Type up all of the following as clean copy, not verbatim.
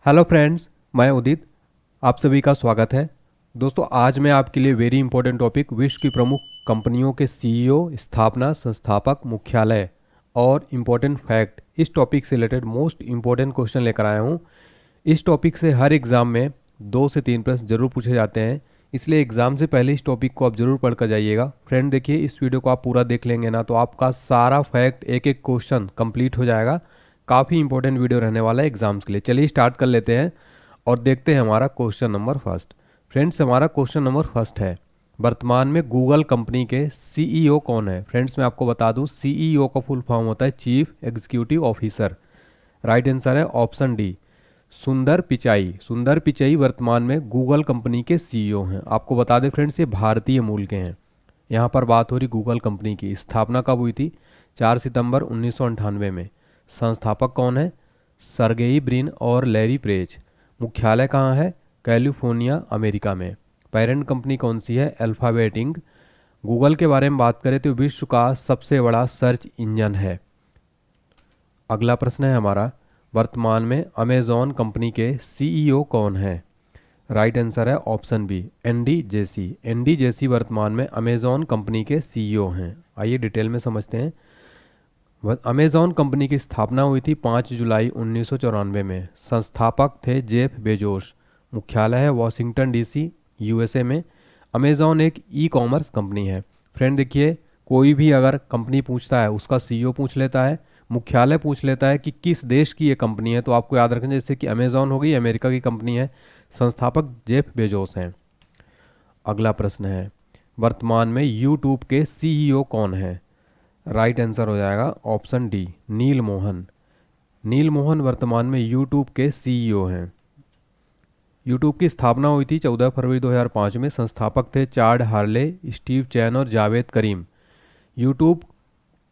Hello friends, मैं उदित। आप सभी का स्वागत है। दोस्तों, आज मैं आपके लिए वेरी इंपॉर्टेंट टॉपिक विश्व की प्रमुख कंपनियों के सीईओ, स्थापना, संस्थापक, मुख्यालय और इम्पोर्टेंट फैक्ट, इस टॉपिक से रिलेटेड मोस्ट इम्पोर्टेंट क्वेश्चन लेकर आया हूँ। इस टॉपिक से हर एग्ज़ाम में 2 से 3 प्रश्न जरूर पूछे जाते हैं, इसलिए एग्ज़ाम से पहले इस टॉपिक को आप जरूर पढ़ कर जाइएगा। फ्रेंड देखिए, इस वीडियो को आप पूरा देख लेंगे ना तो आपका सारा फैक्ट, एक एक क्वेश्चन कंप्लीट हो जाएगा। काफ़ी इंपॉर्टेंट वीडियो रहने वाला है एग्जाम्स के लिए। चलिए स्टार्ट कर लेते हैं और देखते हैं हमारा क्वेश्चन नंबर फर्स्ट। फ्रेंड्स, हमारा क्वेश्चन नंबर फर्स्ट है, वर्तमान में गूगल कंपनी के सीईओ कौन है? फ्रेंड्स, मैं आपको बता दूं, सीईओ का फुल फॉर्म होता है chief executive officer. Right answer है ऑप्शन डी, सुंदर पिचाई। सुंदर पिचाई वर्तमान में गूगल कंपनी के सीईओ हैं। आपको बता दें फ्रेंड्स, ये भारतीय मूल के हैं। यहाँ पर बात हो रही गूगल कंपनी की। स्थापना कब हुई थी? 4 सितंबर 1998 में। संस्थापक कौन है? सर्गेई ब्रिन और लैरी पेज। मुख्यालय कहाँ है? कैलिफोर्निया, अमेरिका में। पेरेंट कंपनी कौन सी है? Alphabet ink. गूगल के बारे में बात करें तो विश्व का सबसे बड़ा सर्च इंजन है। अगला प्रश्न है हमारा, वर्तमान में अमेजॉन कंपनी के सीईओ कौन है? राइट आंसर है option B, Andy Jassy. Andy Jassy वर्तमान में अमेजॉन कंपनी के सीईओ हैं। आइए डिटेल में समझते हैं। अमेजॉन कंपनी की स्थापना हुई थी 5 जुलाई 1994 में। संस्थापक थे जेफ बेजोस। मुख्यालय है वॉशिंगटन डीसी, यूएसए में। अमेजॉन एक ई कॉमर्स कंपनी है। फ्रेंड देखिए, कोई भी अगर कंपनी पूछता है उसका सीईओ पूछ लेता है, मुख्यालय पूछ लेता है कि किस देश की ये कंपनी है, तो आपको याद रखना, जैसे कि अमेजॉन हो गई, अमेरिका की कंपनी है। संस्थापक जेफ बेजोस हैं। अगला प्रश्न है, वर्तमान में यूट्यूब के सीईओ कौन है? राइट आंसर हो जाएगा ऑप्शन डी, नील मोहन। नील मोहन वर्तमान में यूट्यूब के सीईओ हैं। यूट्यूब की स्थापना हुई थी 14 फरवरी 2005 में। संस्थापक थे चार्ड हार्ले, स्टीव चैन और जावेद करीम। यूट्यूब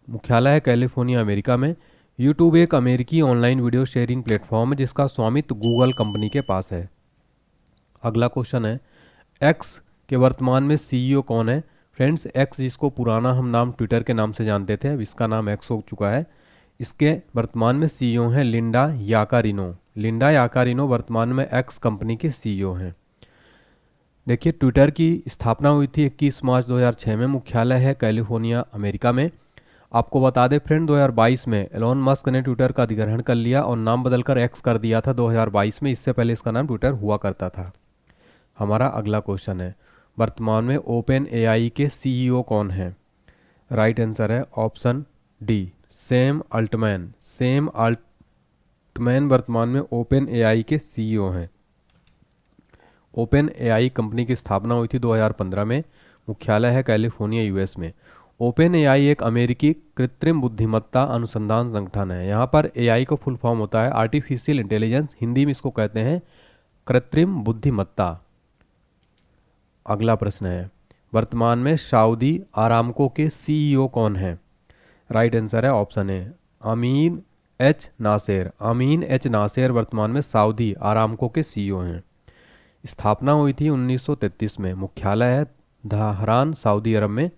मुख्यालय है कैलिफोर्निया, अमेरिका में। यूट्यूब एक अमेरिकी ऑनलाइन वीडियो शेयरिंग प्लेटफॉर्म है जिसका स्वामित्व गूगल कंपनी के पास है। अगला क्वेश्चन है, एक्स के वर्तमान में सीईओ कौन है? फ्रेंड्स, एक्स जिसको पुराना हम नाम ट्विटर के नाम से जानते थे, अब इसका नाम एक्स हो चुका है। इसके वर्तमान में सीईओ हैं लिंडा याकारिनो। लिंडा याकारिनो वर्तमान में एक्स कंपनी के सीईओ हैं। देखिए, ट्विटर की स्थापना हुई थी 21 मार्च 2006 में। मुख्यालय है कैलिफोर्निया, अमेरिका में। आपको बता दें फ्रेंड, 2022 में एलोन मस्क ने ट्विटर का अधिग्रहण कर लिया और नाम बदलकर एक्स कर दिया था 2022 में। इससे पहले इसका नाम ट्विटर हुआ करता था। हमारा अगला क्वेश्चन है, वर्तमान में ओपन एआई के सीईओ कौन है? राइट आंसर है option D, Sam Altman. Sam Altman वर्तमान में ओपन एआई के सीईओ हैं। ओपन एआई कंपनी की स्थापना हुई थी 2015 में। मुख्यालय है कैलिफोर्निया, यूएस में। ओपन एआई एक अमेरिकी कृत्रिम बुद्धिमत्ता अनुसंधान संगठन है। यहाँ पर एआई का फुल फॉर्म होता है आर्टिफिशियल इंटेलिजेंस, हिंदी में इसको कहते हैं कृत्रिम बुद्धिमत्ता। अगला प्रश्न है, वर्तमान में सऊदी आरामको के सीईओ कौन है? राइट आंसर है option A, Amin H Nasser. Amin H Nasser वर्तमान में सऊदी आरामको के सीईओ हैं। स्थापना हुई थी 1933 में। मुख्यालय है धहरान, सऊदी अरब में।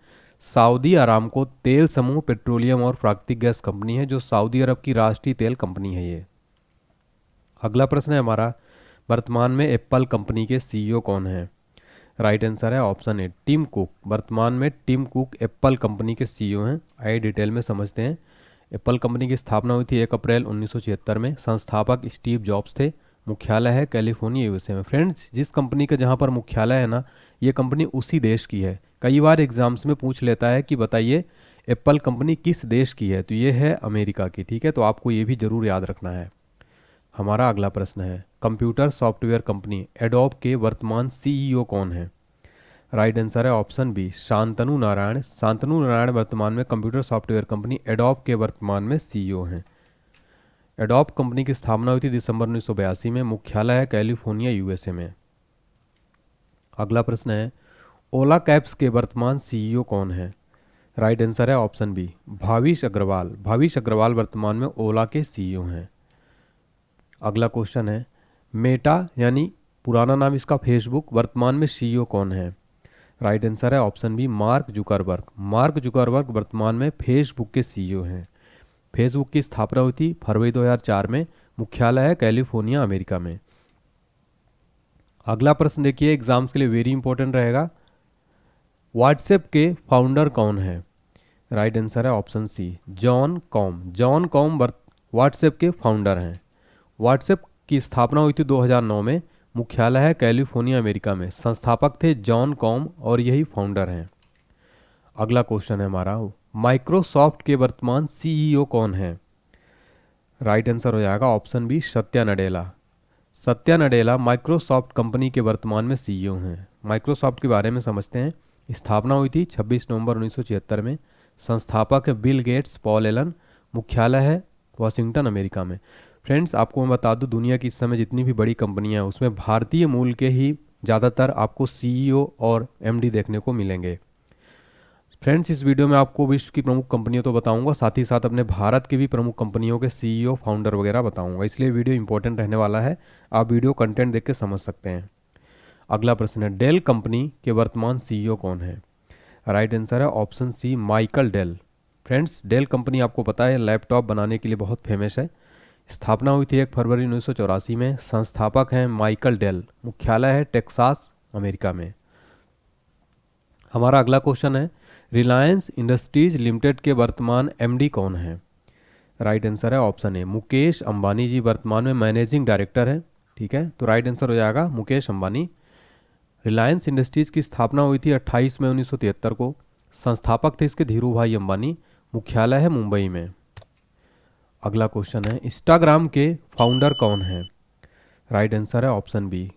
सऊदी आरामको तेल समूह, पेट्रोलियम और प्राकृतिक गैस कंपनी है जो सऊदी अरब की राष्ट्रीय तेल कंपनी है ये। अगला प्रश्न है हमारा, वर्तमान में एप्पल कंपनी के सीईओ कौन है? राइट आंसर है ऑप्शन ए, टिम कुक। वर्तमान में टिम कुक एप्पल कंपनी के सीईओ हैं। आइए डिटेल में समझते हैं। एप्पल कंपनी की स्थापना हुई थी 1 अप्रैल 1976 में। संस्थापक स्टीव जॉब्स थे। मुख्यालय है कैलिफोर्निया, यूएसए में। फ्रेंड्स, जिस कंपनी का जहाँ पर मुख्यालय है ना, ये कंपनी उसी देश की है। कई बार एग्जाम्स में पूछ लेता है कि बताइए एप्पल कंपनी किस देश की है, तो ये है अमेरिका की। ठीक है, तो आपको ये भी जरूर याद रखना है। हमारा अगला प्रश्न है, कंप्यूटर सॉफ्टवेयर कंपनी एडोब के वर्तमान सीईओ कौन है? राइट आंसर है ऑप्शन बी, शांतनु नारायण। शांतनु नारायण वर्तमान में कंप्यूटर सॉफ्टवेयर कंपनी एडोब के वर्तमान में सीईओ हैं। एडोब कंपनी की स्थापना हुई थी दिसंबर 1982 में। मुख्यालय है कैलिफोर्निया, यूएसए में। अगला प्रश्न है, ओला कैब्स के वर्तमान सीईओ कौन है? राइट आंसर है ऑप्शन बी, भाविश अग्रवाल। भाविश अग्रवाल वर्तमान में ओला के सीईओ हैं। अगला क्वेश्चन है, मेटा यानी पुराना नाम इसका फेसबुक, वर्तमान में सीईओ कौन है? राइट आंसर है option B, Mark Zuckerberg. Mark Zuckerberg वर्तमान में फेसबुक के सीईओ हैं। फेसबुक की स्थापना हुई थी फरवरी 2004 में। मुख्यालय है कैलिफोर्निया, अमेरिका में। अगला प्रश्न देखिए, एग्जाम्स के लिए वेरी इंपॉर्टेंट रहेगा। व्हाट्सएप के फाउंडर कौन है? राइट आंसर है option C, Jan Koum. Jan Koum WhatsApp के फाउंडर हैं। व्हाट्सएप की स्थापना हुई थी 2009 में, मुख्यालय है कैलिफोर्निया, अमेरिका में। संस्थापक थे जॉन कॉम और यही फाउंडर हैं। अगला क्वेश्चन है हमारा, माइक्रोसॉफ्ट के वर्तमान सीईओ कौन है? राइट आंसर हो जाएगा option B, Satya Nadella. Satya Nadella Microsoft company के वर्तमान में सीईओ हैं। माइक्रोसॉफ्ट के बारे में समझते हैं। स्थापना हुई थी 26 नवंबर 1976 में। संस्थापक है बिल गेट्स, पॉल एलन। मुख्यालय है वाशिंगटन, अमेरिका में। फ्रेंड्स, आपको मैं बता दूं, दुनिया की इस समय जितनी भी बड़ी कंपनियां हैं उसमें भारतीय मूल के ही ज़्यादातर आपको सीईओ और एमडी देखने को मिलेंगे। फ्रेंड्स, इस वीडियो में आपको विश्व की प्रमुख कंपनियों तो बताऊंगा, साथ ही साथ अपने भारत की भी प्रमुख कंपनियों के सीईओ, फाउंडर वगैरह बताऊंगा, इसलिए वीडियो इंपॉर्टेंट रहने वाला है। आप वीडियो कंटेंट देख के समझ सकते हैं। अगला प्रश्न है, डेल कंपनी के वर्तमान सीईओ कौन है? राइट आंसर है option C, Michael Dell. Friends, Dell company आपको पता है लैपटॉप बनाने के लिए बहुत फेमस है। स्थापना हुई थी 1 फरवरी 1984 में। संस्थापक हैं माइकल डेल। मुख्यालय है टेक्सास, अमेरिका में। हमारा अगला क्वेश्चन है, रिलायंस इंडस्ट्रीज लिमिटेड के वर्तमान एमडी कौन है? राइट आंसर है ऑप्शन ए, मुकेश अंबानी जी वर्तमान में मैनेजिंग डायरेक्टर हैं। ठीक है, तो राइट आंसर हो जाएगा मुकेश अंबानी। रिलायंस इंडस्ट्रीज की स्थापना हुई थी 28 मई 1973 को। संस्थापक थे इसके धीरू भाई अंबानी। मुख्यालय है मुंबई में। अगला क्वेश्चन है, इंस्टाग्राम के फाउंडर कौन है? राइट आंसर है option B,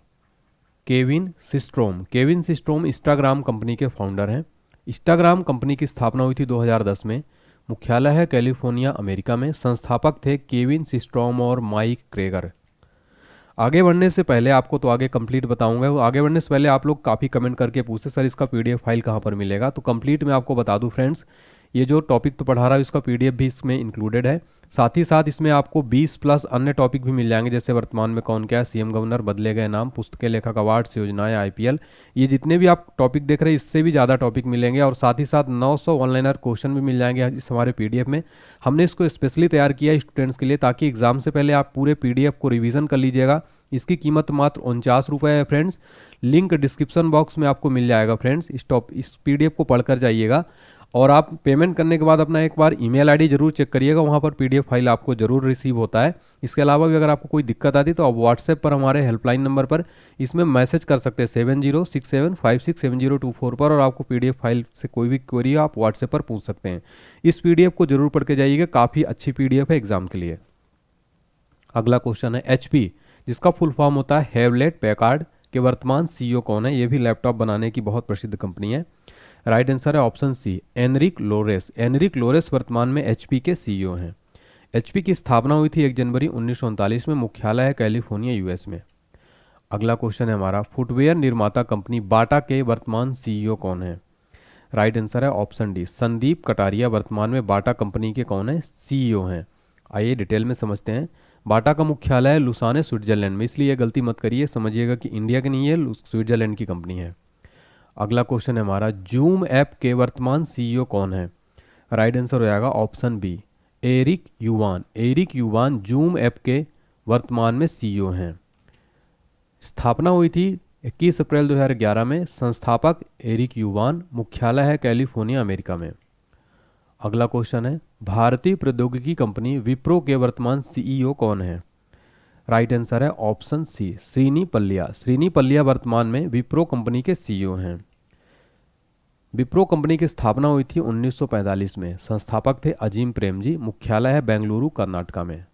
Kevin Systrom. Kevin Systrom Instagram company के फाउंडर हैं। इंस्टाग्राम कंपनी की स्थापना हुई थी 2010 में। मुख्यालय है कैलिफोर्निया, अमेरिका में। संस्थापक थे केविन सिस्ट्रोम और माइक क्रेगर। आगे बढ़ने से पहले आपको तो आगे कंप्लीट बताऊंगा। आगे बढ़ने से पहले आप लोग काफ़ी कमेंट करके पूछते सर इसका पीडीएफ फाइल कहाँ पर मिलेगा, तो कंप्लीट मैं आपको बता दूं फ्रेंड्स, ये जो टॉपिक तो पढ़ा रहा है इसका पीडीएफ भी इसमें इंक्लूडेड है। साथ ही साथ इसमें आपको 20 प्लस अन्य टॉपिक भी मिल जाएंगे, जैसे वर्तमान में कौन क्या है, सीएम गवर्नर, बदले गए नाम, पुस्तकें, लेखक अवार्ड्स, योजनाएं, आईपीएल, ये जितने भी आप टॉपिक देख रहे हैं इससे भी ज़्यादा टॉपिक मिलेंगे। और साथ ही साथ 900 ऑनलाइनर क्वेश्चन भी मिल जाएंगे इस हमारे पीडीएफ में। हमने इसको स्पेशली तैयार किया है स्टूडेंट्स के लिए, ताकि एग्जाम से पहले आप पूरे पीडीएफ को रिवीजन कर लीजिएगा। इसकी कीमत मात्र 49 रुपये है फ्रेंड्स। लिंक डिस्क्रिप्शन बॉक्स में आपको मिल जाएगा फ्रेंड्स। इस पीडीएफ को पढ़कर जाइएगा और आप पेमेंट करने के बाद अपना एक बार ईमेल आईडी जरूर चेक करिएगा, वहाँ पर पीडीएफ फाइल आपको जरूर रिसीव होता है। इसके अलावा भी अगर आपको कोई दिक्कत आती तो आप व्हाट्सएप पर हमारे हेल्पलाइन नंबर पर इसमें मैसेज कर सकते हैं 7067567024 पर, और आपको पीडीएफ फाइल से कोई भी क्वेरी आप व्हाट्सएप पर पूछ सकते हैं। इस पीडीएफ को जरूर पढ़ के जाइएगा, काफ़ी अच्छी पीडीएफ है एग्जाम के लिए। अगला क्वेश्चन है, एचपी जिसका फुल फॉर्म होता है हेवलेट पैकार्ड के वर्तमान सीईओ कौन है? ये भी लैपटॉप बनाने की बहुत प्रसिद्ध कंपनी है। राइट आंसर है option C, Enrique Lores. Enrique Lores वर्तमान में एचपी के सीईओ हैं। एचपी की स्थापना हुई थी 1 जनवरी 1939 में। मुख्यालय है कैलिफोर्निया, यूएस में। अगला क्वेश्चन है हमारा, फुटवेयर निर्माता कंपनी बाटा के वर्तमान सीईओ कौन है? राइट आंसर है ऑप्शन डी, संदीप कटारिया वर्तमान में बाटा कंपनी के कौन है? सीईओ हैं। आइए डिटेल में समझते हैं। बाटा का मुख्यालय है लुसाने, स्विट्जरलैंड में, इसलिए गलती मत करिए, समझिएगा कि इंडिया की नहीं है, स्विट्जरलैंड की कंपनी है। अगला क्वेश्चन है हमारा, जूम ऐप के वर्तमान सीईओ कौन है? राइट आंसर हो जाएगा ऑप्शन बी, एरिक युवान। एरिक युवान जूम ऐप के वर्तमान में सीईओ हैं। स्थापना हुई थी 21 अप्रैल 2011 में। संस्थापक एरिक युवान। मुख्यालय है कैलिफोर्निया, अमेरिका में। अगला क्वेश्चन है, भारतीय प्रौद्योगिकी कंपनी विप्रो के वर्तमान सीईओ कौन है? राइट आंसर है ऑप्शन सी, श्रीनी पल्लिया। श्रीनी पल्लिया वर्तमान में विप्रो कंपनी के सीईओ हैं। विप्रो कंपनी की स्थापना हुई थी 1945 में। संस्थापक थे अजीम प्रेम जी। मुख्यालय है बेंगलुरु, कर्नाटका में।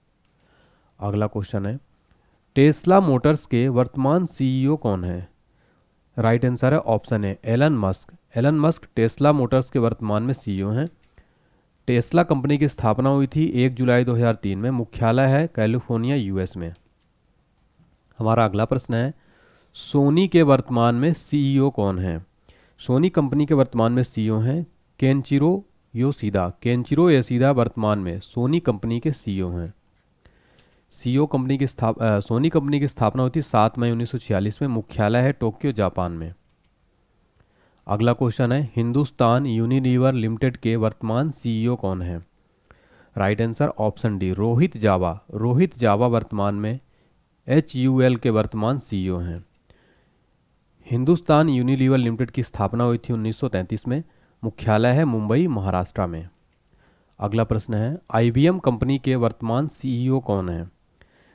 अगला क्वेश्चन है, टेस्ला मोटर्स के वर्तमान सीईओ कौन है? राइट आंसर है option A, Elon Musk. Elon Musk Tesla Motors के वर्तमान में सीईओ हैं। टेस्ला कंपनी की स्थापना हुई थी 1 जुलाई 2003 में। मुख्यालय है कैलिफोर्निया, यूएस में। हमारा अगला प्रश्न है, सोनी के वर्तमान में सीईओ कौन है? सोनी कंपनी के वर्तमान में सीईओ हैं केनचिरो योशिदा। केनचिरो योशिदा वर्तमान में सोनी कंपनी के सीईओ हैं। सोनी कंपनी की स्थापना हुई थी 7 मई 1946 में। मुख्यालय है टोक्यो, जापान में। अगला क्वेश्चन है, हिंदुस्तान यूनिलीवर लिमिटेड के वर्तमान सीईओ कौन है? Right answer option D Rohit Jawa. Rohit Jawa वर्तमान में HUL के वर्तमान CEO हैं। हिंदुस्तान यूनिलीवर लिमिटेड की स्थापना हुई थी 1933 में। मुख्यालय है मुंबई, महाराष्ट्र में। अगला प्रश्न है IBM कंपनी के वर्तमान CEO कौन है?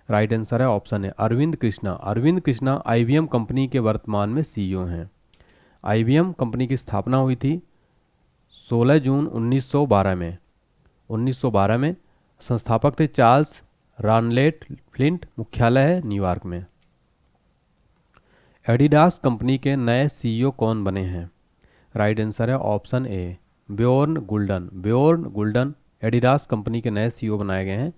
राइट आंसर है option A Arvind Krishna. Arvind Krishna IBM company के वर्तमान में CEO हैं। IBM कंपनी की स्थापना हुई थी 16 जून 1912 में। 1912 में संस्थापक थे चार्ल्स रानलेट फ्लिंट। मुख्यालय है न्यूयॉर्क में। एडिडास कंपनी के नए CEO कौन बने हैं? राइट आंसर है option A Bjorn Gulden. Bjorn Gulden Adidas company के नए CEO बनाए गए हैं।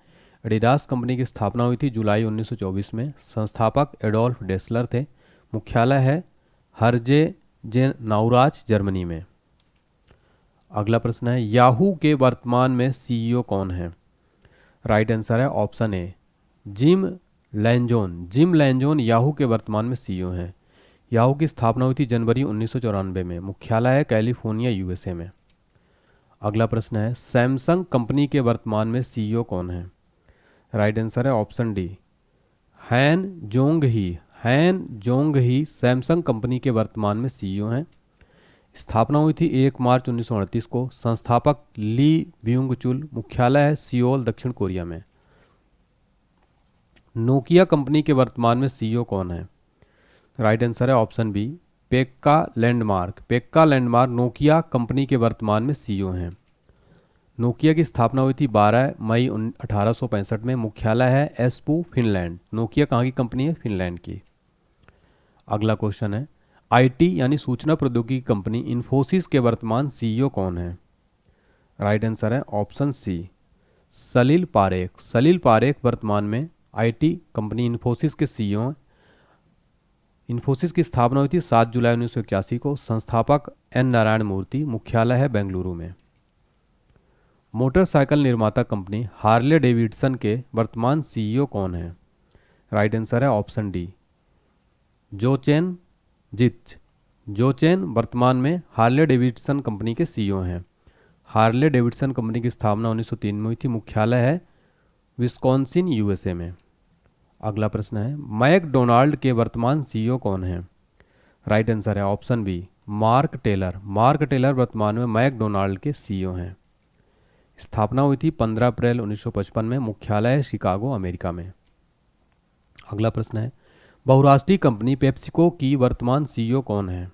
एडिडास कंपनी की स्थापना हुई थी जुलाई 1924 में। संस्थापक एडोल्फ डेसलर थे। मुख्यालय है हर्जे जे नाउराज, जर्मनी में। अगला प्रश्न है याहू के वर्तमान में CEO कौन है? राइट आंसर है option A Jim Lanzone. Jim Lanzone Yahoo के वर्तमान में CEO हैं। याहू की स्थापना हुई थी जनवरी 1994 में। मुख्यालय है कैलिफोर्निया, USA में। अगला प्रश्न है सैमसंग कंपनी के वर्तमान में CEO कौन है? राइट आंसर है ऑप्शन डी हैन जोंग ही। हैन जोंग ही सैमसंग कंपनी के वर्तमान में CEO हैं। स्थापना हुई थी 1 मार्च 1938 को। संस्थापक ली ब्यूंग चुल। मुख्यालय है सियोल, दक्षिण कोरिया में। नोकिया कंपनी के वर्तमान में CEO कौन है? राइट आंसर है option B Pekka Lundmark. Pekka Lundmark Nokia company के वर्तमान में CEO हैं। नोकिया की स्थापना हुई थी 12 मई 1865 में। मुख्यालय है एस्पू, फिनलैंड। नोकिया कहाँ की कंपनी है? फिनलैंड की। अगला क्वेश्चन है IT यानी सूचना प्रौद्योगिकी कंपनी इन्फोसिस के वर्तमान CEO कौन है? राइट आंसर है ऑप्शन सी सलील पारेख। सलील पारेख वर्तमान में IT कंपनी इन्फोसिस के CEO हैं। इन्फोसिस की स्थापना हुई थी 7 जुलाई 1981 को। संस्थापक N नारायण मूर्ति। मुख्यालय है बेंगलुरु में। मोटरसाइकिल निर्माता कंपनी हार्ले डेविडसन के वर्तमान CEO कौन है? राइट आंसर है ऑप्शन डी जोचेन जिच। जोचेन वर्तमान में हार्ले डेविडसन कंपनी के CEO हैं। हार्ले डेविडसन कंपनी की स्थापना 1903 में हुई थी। मुख्यालय है विस्कॉन्सिन, USA में। अगला प्रश्न है मैकडोनाल्ड के वर्तमान CEO कौन है? राइट आंसर है option B Mark Taylor. Mark Taylor वर्तमान में मैकडोनाल्ड के CEO हैं। स्थापना हुई थी 15 अप्रैल 1955 में। मुख्यालय है शिकागो, अमेरिका में। अगला प्रश्न है बहुराष्ट्रीय कंपनी पेप्सिको की वर्तमान CEO कौन है?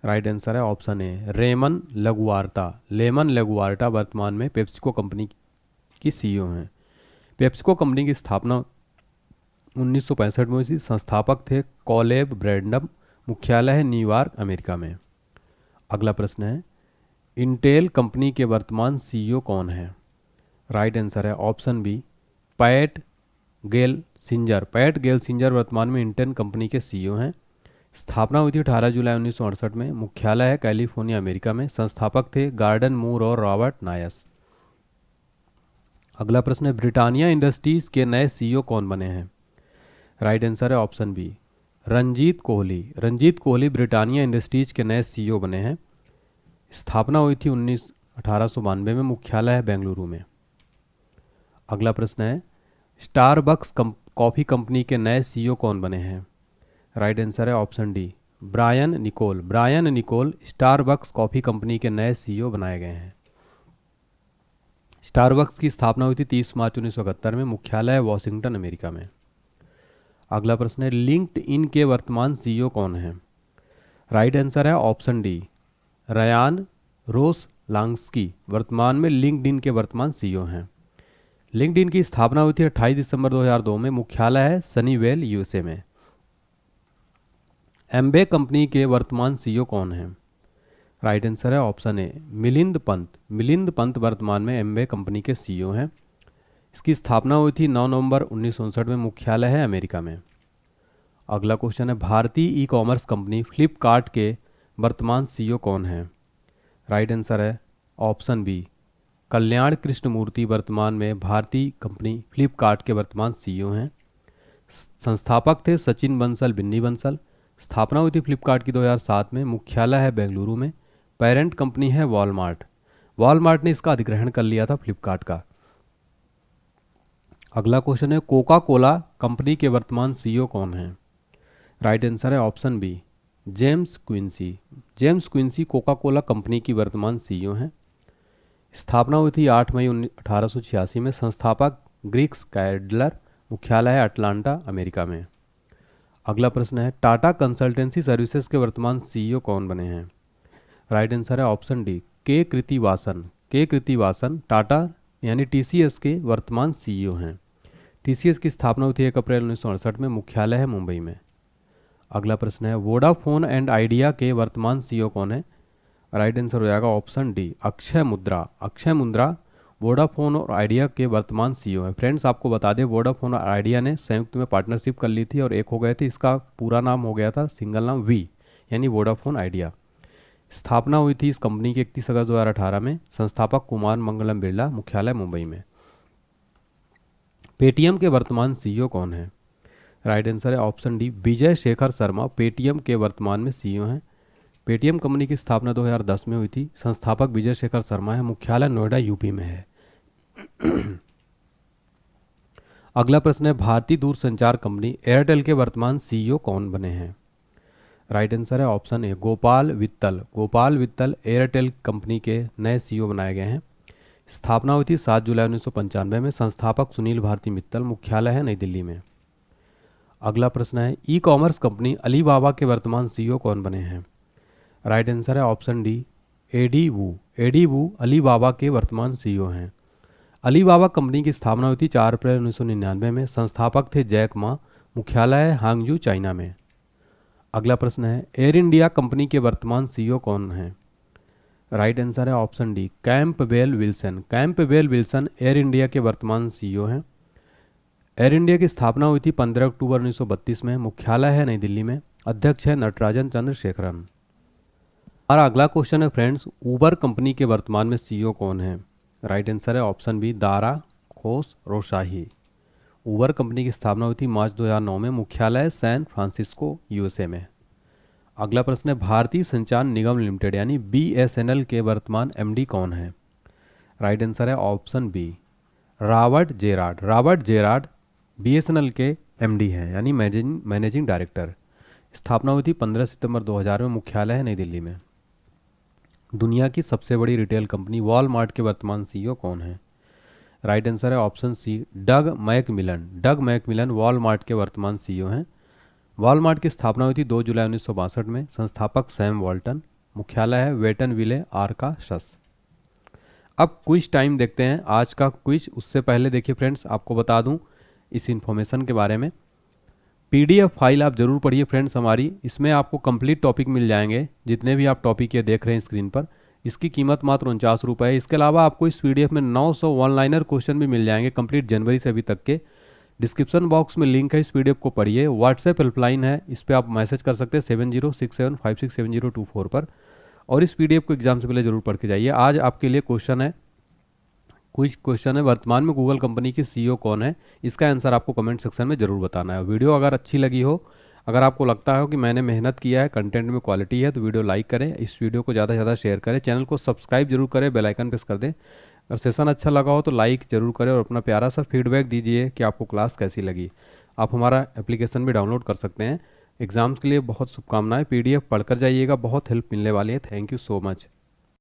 राइट आंसर है ऑप्शन ए रेमन लगुआर्ता। लेमन लगुआर्टा वर्तमान में पेप्सिको कंपनी की CEO हैं। पेप्सिको कंपनी की स्थापना 1965 में हुई। संस्थापक थे कॉलेब ब्रैंडम। मुख्यालय है न्यूयॉर्क, अमेरिका में। अगला प्रश्न है इंटेल कंपनी के वर्तमान CEO कौन है? राइट आंसर है ऑप्शन बी पैट गेल सिंजर। पैट गेल सिंजर वर्तमान में इंटेल कंपनी के CEO हैं। स्थापना हुई थी 18 जुलाई 1968 में। मुख्यालय है कैलिफोर्निया, अमेरिका में। संस्थापक थे गार्डन मूर और रॉबर्ट नायस। अगला प्रश्न है ब्रिटानिया इंडस्ट्रीज के नए CEO कौन बने हैं? राइट आंसर है option B Ranjit Kohli. Ranjit Kohli Britannia Industries के नए CEO बने हैं। स्थापना हुई थी 1892 में। मुख्यालय है बेंगलुरु में। अगला प्रश्न है स्टारबक्स कॉफ़ी कंपनी के नए CEO कौन बने हैं? राइट आंसर है option D Brian Niccol. Brian Niccol Starbucks coffee company के नए CEO बनाए गए हैं। स्टारबक्स की स्थापना हुई थी 30 मार्च 1971 में। मुख्यालय है वॉशिंगटन, अमेरिका में। अगला प्रश्न है लिंक्डइन के वर्तमान CEO कौन है? राइट आंसर है ऑप्शन डी रयान रोस लांग्स्की। वर्तमान में लिंक्डइन के वर्तमान CEO हैं। लिंक्डइन की स्थापना हुई थी 28 दिसंबर 2002 में। मुख्यालय है सनीवेल, USA में। एम्बे कंपनी के वर्तमान CEO कौन है? राइट आंसर है ऑप्शन ए मिलिंद पंत। मिलिंद पंत वर्तमान में एम्बे कंपनी के CEO हैं। इसकी स्थापना हुई थी 9 नवंबर 1959 में। मुख्यालय है अमेरिका में। अगला क्वेश्चन है भारतीय ई-कॉमर्स कंपनी फ्लिपकार्ट के वर्तमान CEO कौन है? राइट आंसर है ऑप्शन बी कल्याण कृष्णमूर्ति। वर्तमान में भारतीय कंपनी फ्लिपकार्ट के वर्तमान CEO हैं। संस्थापक थे सचिन बंसल, बिन्नी बंसल। स्थापना हुई थी फ्लिपकार्ट की 2007 में। मुख्यालय है बेंगलुरु में। पेरेंट कंपनी है वॉलमार्ट। वॉलमार्ट ने इसका अधिग्रहण कर लिया था फ्लिपकार्ट का। अगला क्वेश्चन है, कोका कोला कंपनी के वर्तमान सीईओ कौन हैं? राइट आंसर है option B, James Quincey. James Quincey Coca Cola company की वर्तमान सीईओ हैं। स्थापना हुई थी 8 मई 1886 में। संस्थापक ग्रीक स्काइडलर। मुख्यालय है अटलांटा, अमेरिका में। अगला प्रश्न है, टाटा कंसल्टेंसी सर्विसेज के वर्तमान सीईओ कौन बने हैं? राइट आंसर है ऑप्शन डी, के कृतिवासन। के कृतिवासन टाटा यानी टीसीएस के वर्तमान सीईओ हैं। टीसीएस की स्थापना हुई थी 1 अप्रैल 1968 में। मुख्यालय है मुंबई में। अगला प्रश्न है, वोडाफोन एंड आइडिया के वर्तमान सीईओ कौन है? राइट आंसर हो जाएगा ऑप्शन डी, अक्षय मुद्रा। अक्षय मुद्रा वोडाफोन और आइडिया के वर्तमान सीईओ हैं। फ्रेंड्स, आपको बता दें, वोडाफोन और आइडिया ने संयुक्त में पार्टनरशिप कर ली थी और एक हो गए थे। इसका पूरा नाम हो गया था सिंगल नाम वी, यानी वोडाफोन आइडिया। स्थापना हुई थी इस कंपनी की 31 अगस्त 2018 में। संस्थापक कुमार मंगलम बिरला। मुख्यालय मुंबई में। पेटीएम के वर्तमान सीईओ कौन है? राइट आंसर है option D, Vijay Shekhar Sharma Paytm के वर्तमान में सीईओ हैं। पेटीएम कंपनी की स्थापना 2010 में हुई थी। संस्थापक विजय शेखर शर्मा है। मुख्यालय नोएडा, यूपी में है। अगला प्रश्न है, भारतीय दूरसंचार कंपनी एयरटेल के वर्तमान सीईओ कौन बने हैं? राइट आंसर है ऑप्शन ए, गोपाल वित्तल। गोपाल वित्तल एयरटेल कंपनी के नए सीईओ बनाए गए हैं। स्थापना हुई थी 7 जुलाई 1995 में। संस्थापक सुनील भारती मित्तल। मुख्यालय है नई दिल्ली में। अगला प्रश्न है, ई कॉमर्स कंपनी अलीबाबा के वर्तमान सीईओ कौन बने हैं? राइट आंसर है ऑप्शन डी, एडी वू। एडी वू अलीबाबा के वर्तमान सीईओ हैं। अलीबाबा कंपनी की स्थापना हुई थी 4 अप्रैल 1999 में। संस्थापक थे जैक मा। मुख्यालय है हांगजू, चाइना में। अगला प्रश्न है, एयर इंडिया कंपनी के वर्तमान सीईओ कौन हैं? राइट आंसर है option D, Campbell Wilson. Campbell Wilson air India के वर्तमान सीईओ हैं। एयर इंडिया की स्थापना हुई थी 15 अक्टूबर 1932 में। मुख्यालय है नई दिल्ली में। अध्यक्ष है नटराजन चंद्रशेखरन। और अगला क्वेश्चन है फ्रेंड्स, उबर कंपनी के वर्तमान में सीईओ कौन है? राइट आंसर है ऑप्शन बी, दारा खोस रोशाही। उबर कंपनी की स्थापना हुई थी मार्च 2009 में। मुख्यालय सैन फ्रांसिस्को, यूएसए में। अगला प्रश्न है, भारतीय संचार निगम लिमिटेड यानी बीएसएनएल के वर्तमान एमडी कौन है? राइट आंसर है option B, Robert Gerard. Robert Gerard BSNL के एमडी हैं, यानी मैनेजिंग डायरेक्टर। स्थापना हुई थी 15 सितंबर 2000 में। मुख्यालय है नई दिल्ली में। दुनिया की सबसे बड़ी रिटेल कंपनी वॉलमार्ट के वर्तमान सीईओ कौन है? राइट आंसर है ऑप्शन सी, डग मैकमिलन। डग मैकमिलन वॉलमार्ट के वर्तमान सीईओ हैं। वॉलमार्ट की स्थापना हुई थी 2 जुलाई 1962 में। संस्थापक सैम वॉल्टन। मुख्यालय है वेटन विले, आर्काशस। अब क्विज टाइम देखते हैं, आज का क्विज। उससे पहले देखिए फ्रेंड्स, आपको बता दूं इस इन्फॉर्मेशन के बारे में। पीडीएफ फाइल आप जरूर पढ़िए फ्रेंड्स हमारी। इसमें आपको कंप्लीट टॉपिक मिल जाएंगे, जितने भी आप टॉपिक ये देख रहे हैं स्क्रीन पर। इसकी कीमत मात्र 49 रुपये है। इसके अलावा आपको इस पीडीएफ में 900 वन लाइनर क्वेश्चन भी मिल जाएंगे, कंप्लीट जनवरी से अभी तक के। डिस्क्रिप्शन बॉक्स में लिंक है, इस पीडीएफ को पढ़िए। व्हाट्सएप हेल्पलाइन है, इस पर आप मैसेज कर सकते हैं 7067567024 पर। और इस पीडीएफ को एग्जाम से पहले जरूर पढ़ के जाइए। आज आपके लिए क्वेश्चन है, कुछ क्वेश्चन है, वर्तमान में गूगल कंपनी के सीईओ कौन है? इसका आंसर आपको कमेंट सेक्शन में जरूर बताना है। वीडियो अगर अच्छी लगी हो, अगर आपको लगता हो कि मैंने मेहनत किया है, कंटेंट में क्वालिटी है, तो वीडियो लाइक करें, इस वीडियो को ज़्यादा से ज़्यादा शेयर करें, चैनल को सब्सक्राइब जरूर करें, बेल आइकन प्रेस कर दें। अगर सेशन अच्छा लगा हो तो लाइक जरूर करें और अपना प्यारा सा फीडबैक दीजिए कि आपको क्लास कैसी लगी। आप हमारा एप्लीकेशन भी डाउनलोड कर सकते हैं। एग्जाम्स के लिए बहुत शुभकामनाएं। पीडीएफ पढ़कर जाइएगा, बहुत हेल्प मिलने वाली है। Thank you so much.